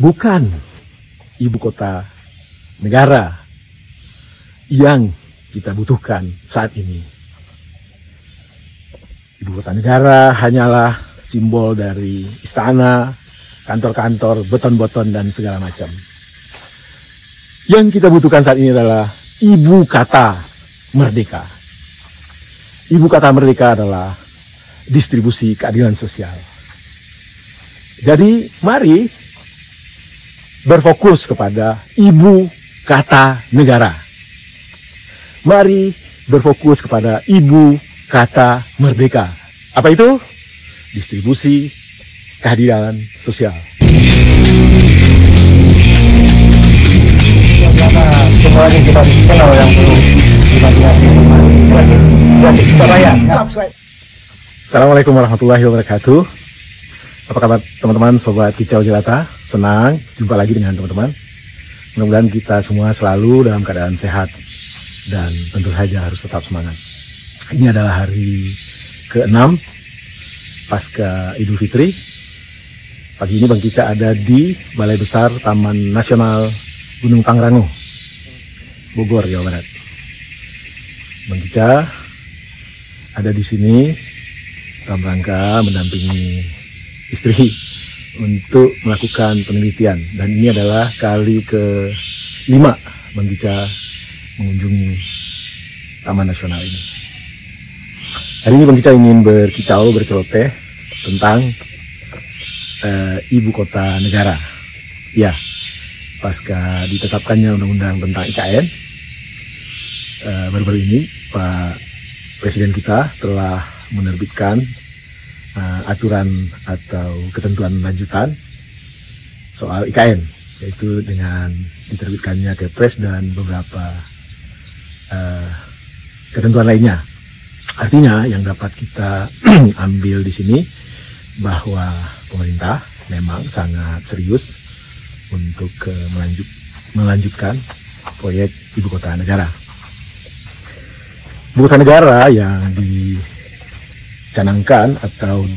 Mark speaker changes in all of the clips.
Speaker 1: bukan ibu kota negara yang kita butuhkan saat ini. Ibu kota negara hanyalah simbol dari istana, kantor-kantor, beton-beton, dan segala macam. Yang kita butuhkan saat ini adalah ibu kata merdeka. Ibu kata merdeka adalah distribusi keadilan sosial. Jadi mari berfokus kepada ibu kata negara. Mari berfokus kepada ibu kata merdeka. Apa itu? Distribusi keadilan sosial.
Speaker 2: Semuanya kita kenal yang perlu gratis kita bayar. Subscribe.
Speaker 1: Assalamualaikum warahmatullahi wabarakatuh. Apa kabar teman-teman sobat Kicau Jelata? Senang jumpa lagi dengan teman-teman. Mudah-mudahan kita semua selalu dalam keadaan sehat dan tentu saja harus tetap semangat. Ini adalah hari ke-6 pasca Idul Fitri. Pagi ini Bang Kica ada di Balai Besar Taman Nasional Gunung Pangrango, Bogor, Jawa Barat. Bang Kica ada di sini dalam rangka mendampingi istri untuk melakukan penelitian, dan ini adalah kali ke-5 Bang Kica mengunjungi Taman Nasional ini. Hari ini Bang Kica ingin berceloteh tentang ibu kota negara. Ya, pasca ditetapkannya undang-undang tentang IKN, baru-baru ini Pak Presiden kita telah menerbitkan aturan atau ketentuan lanjutan soal IKN, yaitu dengan diterbitkannya Kepres dan beberapa ketentuan lainnya. Artinya yang dapat kita ambil di sini bahwa pemerintah memang sangat serius untuk melanjutkan proyek ibu kota negara. Ibu kota negara yang dicanangkan atau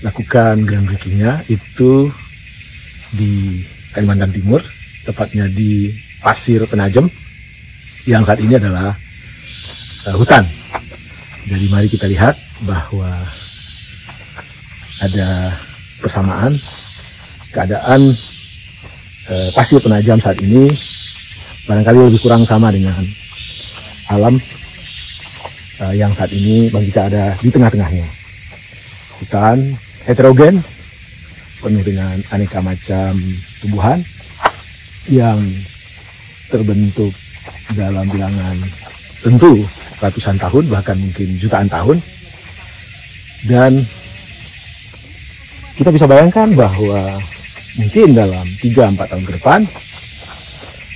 Speaker 1: dilakukan groundbreaking-nya itu di Kalimantan Timur, tepatnya di Pasir Penajem, yang saat ini adalah hutan. Jadi mari kita lihat bahwa ada persamaan keadaan Pasir Penajam saat ini barangkali lebih kurang sama dengan alam yang saat ini Bang Kica ada di tengah-tengahnya. Hutan heterogen penuh dengan aneka macam tumbuhan yang terbentuk dalam bilangan tentu ratusan tahun, bahkan mungkin jutaan tahun. Dan kita bisa bayangkan bahwa mungkin dalam 3-4 tahun ke depan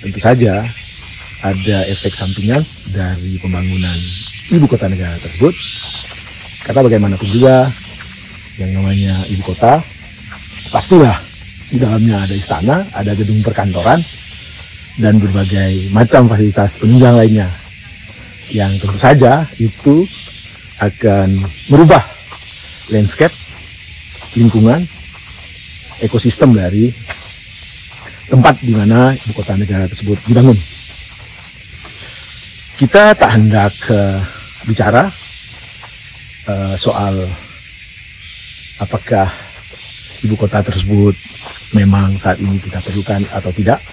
Speaker 1: tentu saja ada efek sampingan dari pembangunan ibu kota negara tersebut. Karena bagaimanapun juga yang namanya ibu kota pastilah di dalamnya ada istana, ada gedung perkantoran, dan berbagai macam fasilitas penunjang lainnya, yang tentu saja itu akan merubah landscape, lingkungan, ekosistem dari tempat di mana ibu kota negara tersebut dibangun. Kita tak hendak bicara soal apakah ibu kota tersebut memang saat ini kita perlukan atau tidak,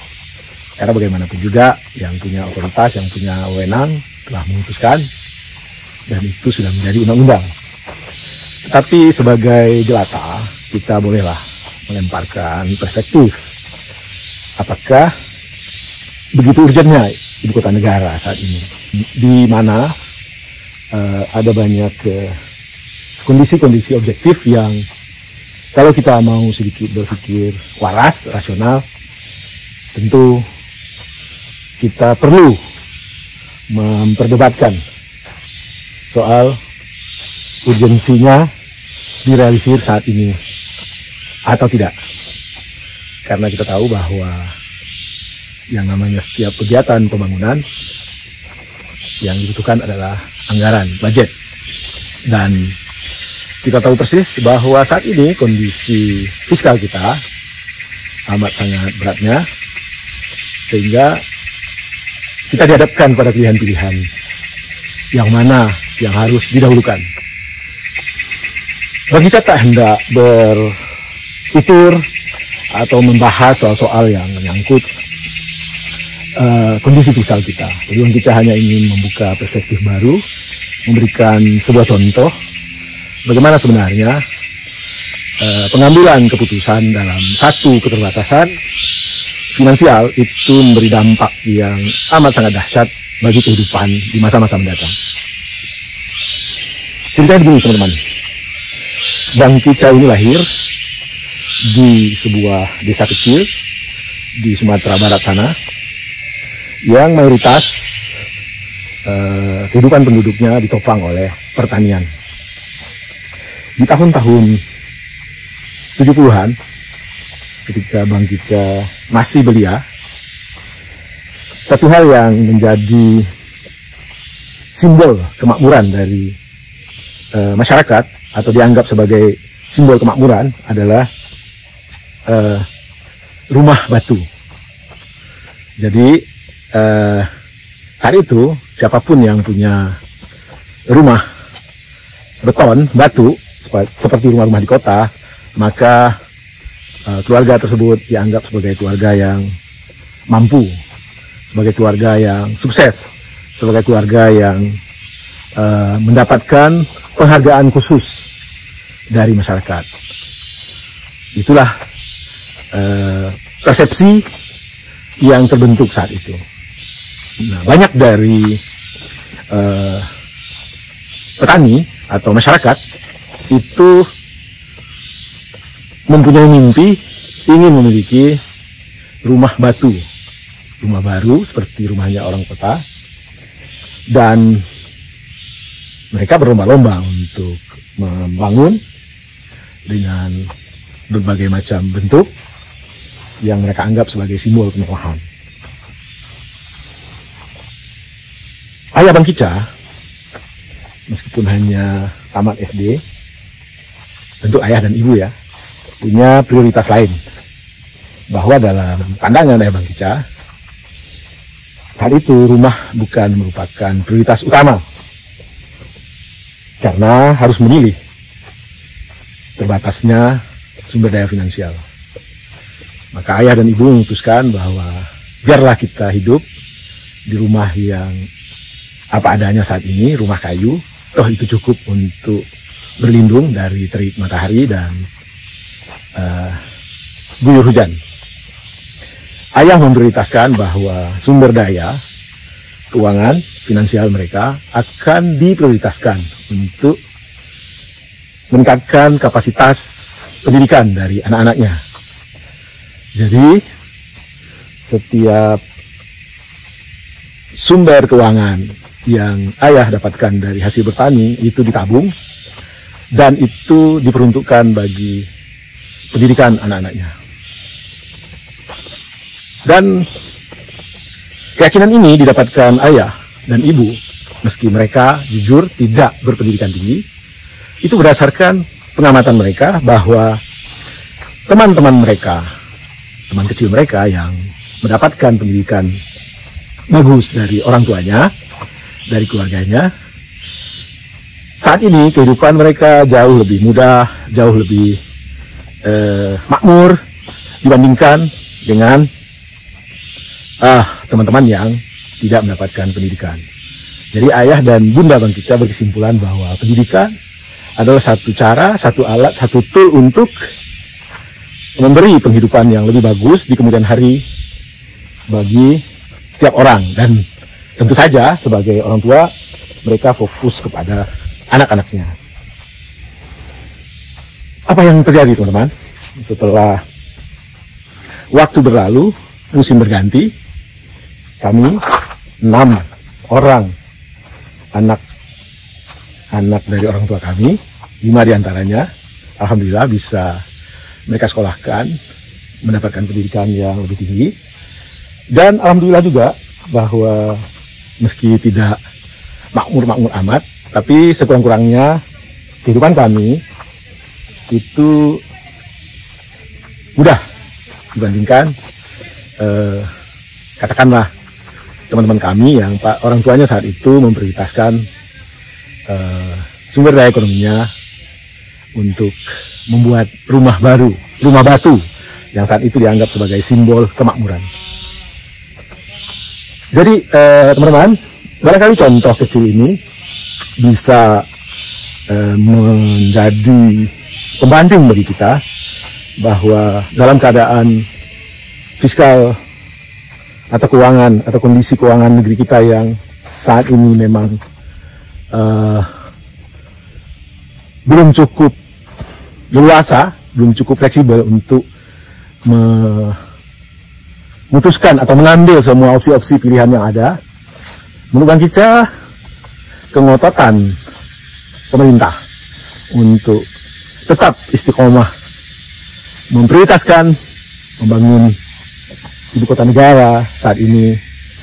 Speaker 1: karena bagaimanapun juga yang punya otoritas, yang punya wewenang telah memutuskan, dan itu sudah menjadi undang-undang. Tapi sebagai jelata, kita bolehlah melemparkan perspektif. Apakah begitu urgennya ibu kota negara saat ini, di mana ada banyak kondisi-kondisi objektif yang kalau kita mau sedikit berpikir waras, rasional, tentu kita perlu memperdebatkan soal urgensinya direalisir saat ini atau tidak. Karena kita tahu bahwa yang namanya setiap kegiatan pembangunan yang dibutuhkan adalah anggaran, budget. Dan kita tahu persis bahwa saat ini kondisi fiskal kita amat sangat beratnya, sehingga kita dihadapkan pada pilihan-pilihan yang mana yang harus didahulukan. Bang Kicca tak hendak bertutur atau membahas soal-soal yang menyangkut kondisi fiskal kita. Jadi Bang Kicca hanya ingin membuka perspektif baru, memberikan sebuah contoh bagaimana sebenarnya pengambilan keputusan dalam satu keterbatasan finansial itu memberi dampak yang amat sangat dahsyat bagi kehidupan di masa-masa mendatang. Ceritanya begini teman-teman, Bang Kicca ini lahir di sebuah desa kecil di Sumatera Barat sana, yang mayoritas kehidupan penduduknya ditopang oleh pertanian. Di tahun-tahun 70-an, ketika Bang Kicca masih belia, satu hal yang menjadi simbol kemakmuran dari masyarakat atau dianggap sebagai simbol kemakmuran adalah rumah batu. Jadi saat itu siapapun yang punya rumah beton, batu seperti rumah-rumah di kota, maka keluarga tersebut dianggap sebagai keluarga yang mampu, sebagai keluarga yang sukses, sebagai keluarga yang mendapatkan penghargaan khusus dari masyarakat. Itulah persepsi yang terbentuk saat itu. Nah, banyak dari petani atau masyarakat itu mempunyai mimpi ingin memiliki rumah batu, rumah baru seperti rumahnya orang kota, dan mereka berlomba-lomba untuk membangun dengan berbagai macam bentuk yang mereka anggap sebagai simbol kemewahan. Ayah Bang Kicca, meskipun hanya tamat SD, tentu ayah dan ibu ya, punya prioritas lain. Bahwa dalam pandangan ayah Bang Kicca, saat itu rumah bukan merupakan prioritas utama, karena harus memilih terbatasnya sumber daya finansial. Maka ayah dan ibu memutuskan bahwa biarlah kita hidup di rumah yang apa adanya saat ini, rumah kayu, toh itu cukup untuk berlindung dari terik matahari dan guyur hujan. Ayah memprioritaskan bahwa sumber daya keuangan finansial mereka akan diprioritaskan untuk meningkatkan kapasitas pendidikan dari anak-anaknya. Jadi setiap sumber keuangan yang ayah dapatkan dari hasil bertani itu ditabung dan itu diperuntukkan bagi pendidikan anak-anaknya. Dan keyakinan ini didapatkan ayah dan ibu, meski mereka jujur tidak berpendidikan tinggi, itu berdasarkan pengamatan mereka bahwa teman-teman mereka, teman kecil mereka yang mendapatkan pendidikan bagus dari orang tuanya, dari keluarganya, saat ini kehidupan mereka jauh lebih mudah, jauh lebih makmur dibandingkan dengan teman-teman yang tidak mendapatkan pendidikan. Jadi ayah dan bunda Bang Kicca berkesimpulan bahwa pendidikan adalah satu cara, satu alat, satu tool untuk memberi penghidupan yang lebih bagus di kemudian hari bagi setiap orang. Dan tentu saja sebagai orang tua mereka fokus kepada anak-anaknya. Apa yang terjadi teman-teman? Setelah waktu berlalu, musim berganti, kami 6 orang anak dari orang tua kami, 5 diantaranya alhamdulillah bisa mereka sekolahkan, mendapatkan pendidikan yang lebih tinggi. Dan alhamdulillah juga bahwa meski tidak makmur-makmur amat, tapi sekurang-kurangnya kehidupan kami itu mudah dibandingkan katakanlah teman-teman kami yang orang tuanya saat itu memprioritaskan sumber daya ekonominya untuk membuat rumah baru, rumah batu yang saat itu dianggap sebagai simbol kemakmuran. Jadi teman-teman, barangkali contoh kecil ini bisa menjadi pembanding bagi kita bahwa dalam keadaan fiskal atau keuangan atau kondisi keuangan negeri kita yang saat ini memang belum cukup leluasa, belum cukup fleksibel untuk memutuskan atau mengambil semua opsi-opsi pilihan yang ada. Menurut Bang Kicau, kengototan pemerintah untuk tetap istiqomah memprioritaskan membangun ibu kota negara saat ini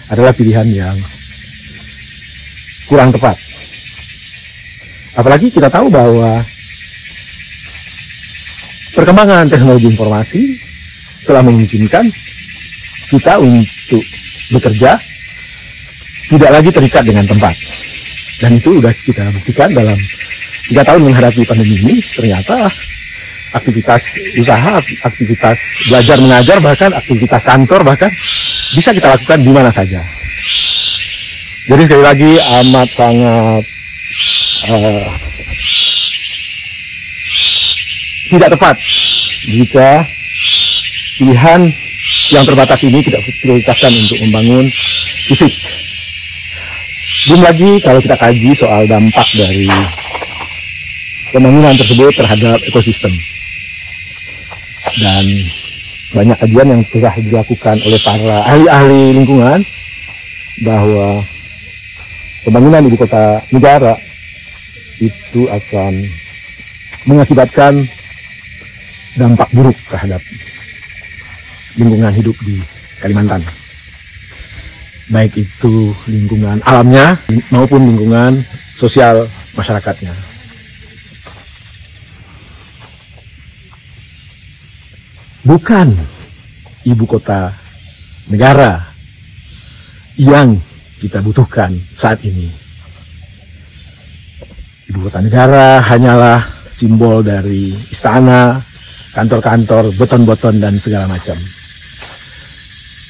Speaker 1: adalah pilihan yang kurang tepat. Apalagi kita tahu bahwa perkembangan teknologi informasi telah memungkinkan kita untuk bekerja tidak lagi terikat dengan tempat. Dan itu sudah kita buktikan dalam 3 tahun menghadapi pandemi ini. Ternyata aktivitas usaha, aktivitas belajar mengajar, bahkan aktivitas kantor bahkan bisa kita lakukan di mana saja. Jadi sekali lagi amat sangat tidak tepat jika pilihan yang terbatas ini kita prioritaskan untuk membangun fisik. Belum lagi kalau kita kaji soal dampak dari pembangunan tersebut terhadap ekosistem. Dan banyak kajian yang telah dilakukan oleh para ahli-ahli lingkungan bahwa pembangunan ibu kota negara itu akan mengakibatkan dampak buruk terhadap lingkungan hidup di Kalimantan. Baik itu lingkungan alamnya maupun lingkungan sosial masyarakatnya. Bukan ibu kota negara yang kita butuhkan saat ini. Ibu kota negara hanyalah simbol dari istana, kantor-kantor, beton-beton, dan segala macam.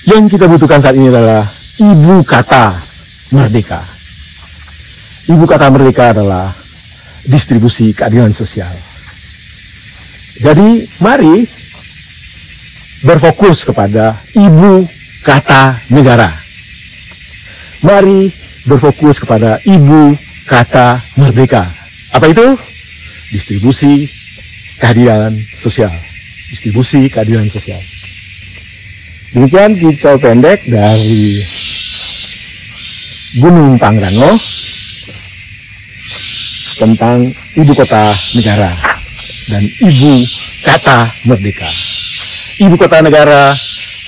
Speaker 1: Yang kita butuhkan saat ini adalah ibu kata merdeka. Ibu kata merdeka adalah distribusi keadilan sosial. Jadi mari berfokus kepada ibu kata negara. Mari berfokus kepada ibu kata merdeka. Apa itu? Distribusi keadilan sosial. Distribusi keadilan sosial. Demikian kicau pendek dari Gunung Pangrango tentang ibu kota negara dan ibu kata merdeka. Ibu kota negara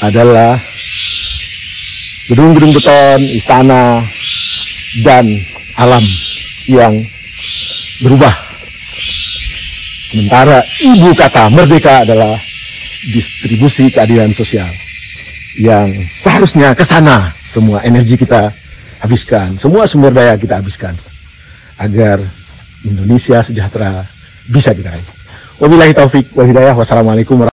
Speaker 1: adalah gedung-gedung beton, istana, dan alam yang berubah. Sementara ibu kata merdeka adalah distribusi keadilan sosial yang seharusnya ke sana semua energi kita habiskan, semua sumber daya kita habiskan agar Indonesia sejahtera bisa kita raih. Wabillahi taufik wal hidayah. Wassalamualaikum warahmatullahi wabarakatuh.